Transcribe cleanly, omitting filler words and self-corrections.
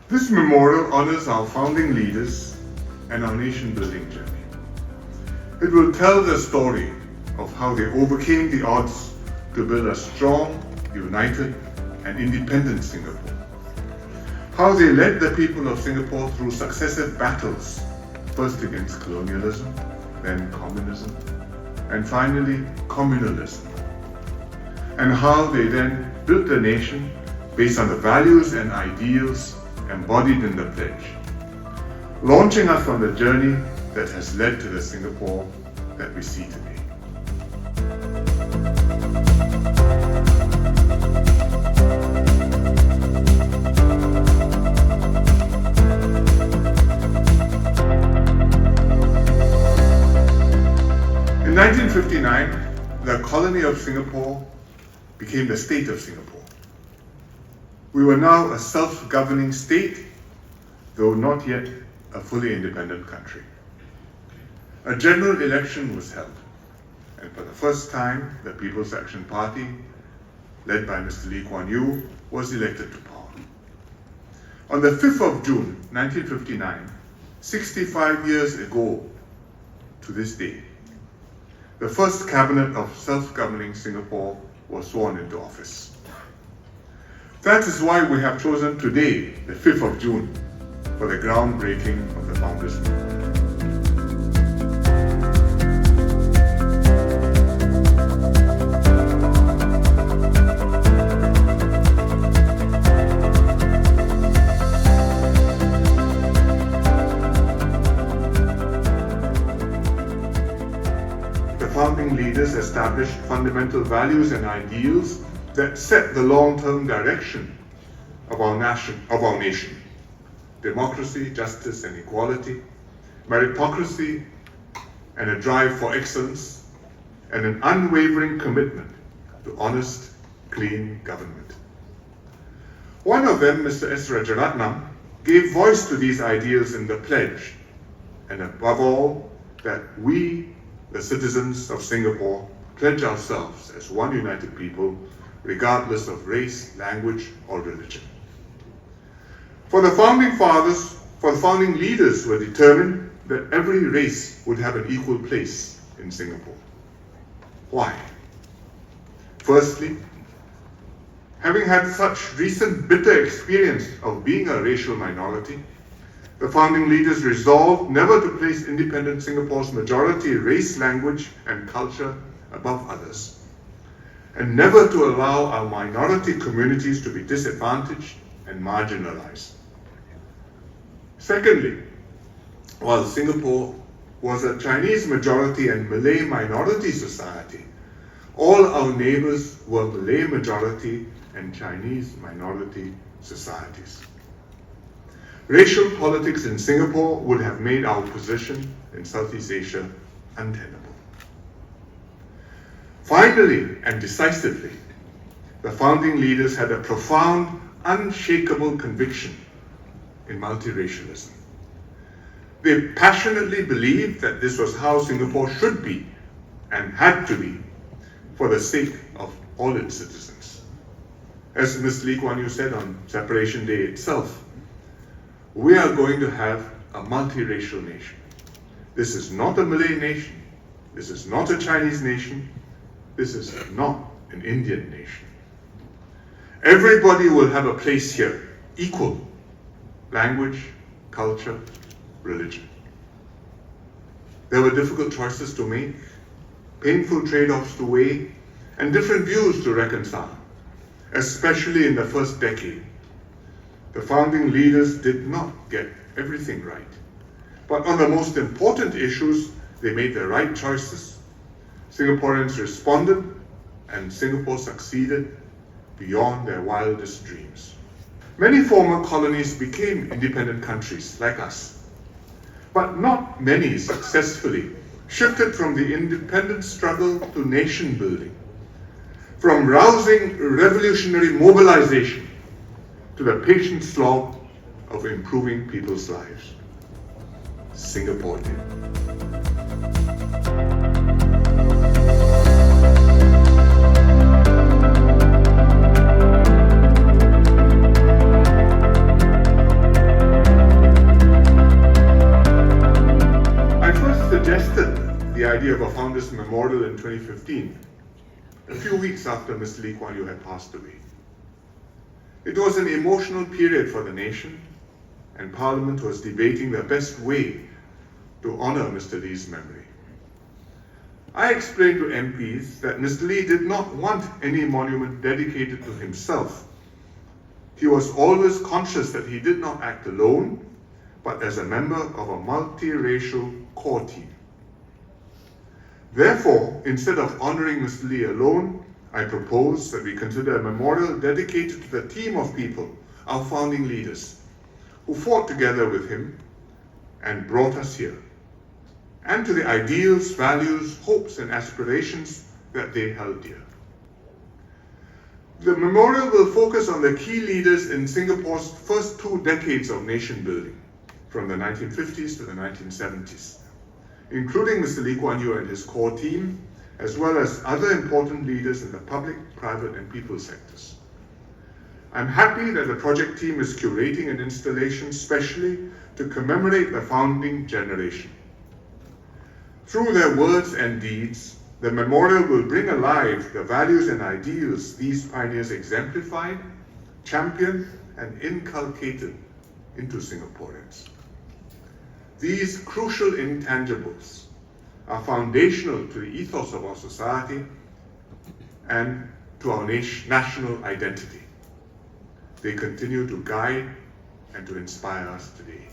This memorial honors our founding leaders and our nation-building journey. It will tell the story of how they overcame the odds to build a strong, united, and independent Singapore. How they led the people of Singapore through successive battles, first against colonialism, then communism, and finally communalism. And how they then built a nation based on the values and ideals embodied in the pledge, launching us on the journey that has led to the Singapore that we see today. In 1959, the colony of Singapore became the state of Singapore. We were now a self-governing state, though not yet a fully independent country. A general election was held, and for the first time, the People's Action Party, led by Mr. Lee Kuan Yew, was elected to power. On the 5th of June, 1959, 65 years ago to this day, the first cabinet of self-governing Singapore was sworn into office. That is why we have chosen today, the 5th of June, for the groundbreaking of the Founders' Movement. The founding leaders established fundamental values and ideals that set the long-term direction of our nation. Democracy, justice and equality, meritocracy and a drive for excellence, and an unwavering commitment to honest, clean government. One of them, Mr. S. Rajaratnam, gave voice to these ideals in the pledge, and above all, that we, the citizens of Singapore, pledge ourselves as one united people, regardless of race, language, or religion. For the founding leaders were determined that every race would have an equal place in Singapore. Why? Firstly, having had such recent bitter experience of being a racial minority, the founding leaders resolved never to place independent Singapore's majority race, language, and culture above others, and never to allow our minority communities to be disadvantaged and marginalized. Secondly, while Singapore was a Chinese majority and Malay minority society, all our neighbors were Malay majority and Chinese minority societies. Racial politics in Singapore would have made our position in Southeast Asia untenable. Finally and decisively, the founding leaders had a profound, unshakable conviction in multiracialism. They passionately believed that this was how Singapore should be and had to be for the sake of all its citizens. As Ms. Lee Kuan Yew said on Separation Day itself, we are going to have a multiracial nation. This is not a Malay nation. This is not a Chinese nation. This is not an Indian nation. Everybody will have a place here, equal. Language, culture, religion. There were difficult choices to make, painful trade-offs to weigh, and different views to reconcile, especially in the first decade. The founding leaders did not get everything right, but on the most important issues, they made the right choices. Singaporeans responded, and Singapore succeeded beyond their wildest dreams. Many former colonies became independent countries like us, but not many successfully shifted from the independent struggle to nation building, from rousing revolutionary mobilization to the patient slog of improving people's lives. Singapore did. idea of a Founders Memorial in 2015, a few weeks after Mr. Lee Kuan Yew had passed away. It was an emotional period for the nation, and Parliament was debating the best way to honor Mr. Lee's memory. I explained to MPs that Mr. Lee did not want any monument dedicated to himself. He was always conscious that he did not act alone, but as a member of a multiracial core team. Therefore, instead of honoring Mr. Lee alone, I propose that we consider a memorial dedicated to the team of people, our founding leaders, who fought together with him and brought us here, and to the ideals, values, hopes, and aspirations that they held dear. The memorial will focus on the key leaders in Singapore's first 2 decades of nation building, from the 1950s to the 1970s, including Mr. Lee Kuan Yew and his core team, as well as other important leaders in the public, private, and people sectors. I'm happy that the project team is curating an installation specially to commemorate the founding generation. Through their words and deeds, the memorial will bring alive the values and ideals these pioneers exemplified, championed, and inculcated into Singaporeans. These crucial intangibles are foundational to the ethos of our society and to our national identity. They continue to guide and to inspire us today.